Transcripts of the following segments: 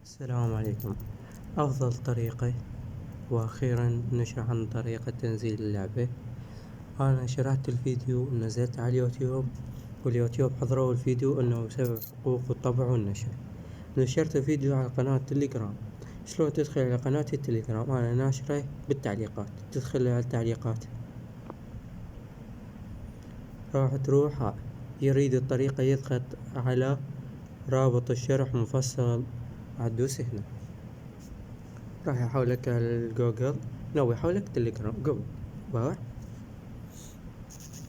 السلام عليكم. أفضل طريقة وأخيرا نشر عن طريقة تنزيل اللعبة. أنا شرحت الفيديو ونزلت على اليوتيوب، واليوتيوب حضروا الفيديو أنه بسبب حقوق الطبع والنشر. نشرت الفيديو على قناة تليجرام. شلون تدخل على قناة التليجرام؟ أنا ناشره بالتعليقات، تدخل على التعليقات، راح تروح يريد الطريقة يضغط على رابط الشرح مفصل، عدوس هنا راح يحولك على الجوجل، يحولك تليجرام قبل باع.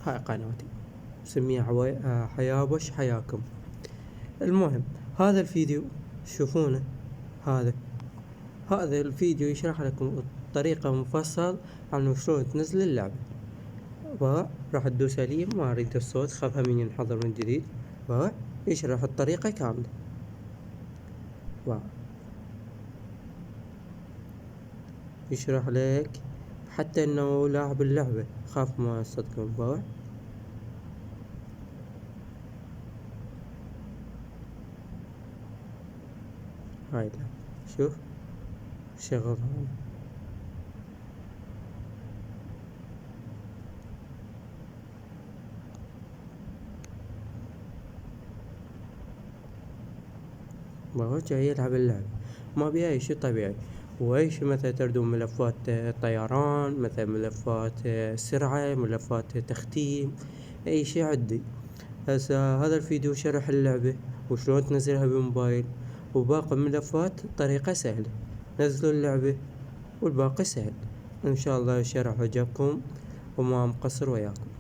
هاي قناتي سميها حيابش حياكم. المهم هذا الفيديو تشوفونه، هذا الفيديو يشرح لكم الطريقة مفصل عن شلون تنزل اللعبة. راح تدوس عليه، ما اريد الصوت خافها من ينحضر من جديد. يشرح الطريقة كاملة. يشرح لك حتى انه لاعب اللعبة، خاف ما يصدقون. هاي شوف شغل جاي يلعب اللعبة، ما بيها أي شي طبيعي. وإيش مثلا تردون ملفات طيران، مثلا ملفات سرعة، ملفات تختيم، أي شي عندي. هسا هذا الفيديو شرح اللعبة وشلون تنزلها بالموبايل، وباقي الملفات طريقة سهلة. نزلوا اللعبة والباقي سهل. إن شاء الله الشرح عجبكم وما مقصر وياكم.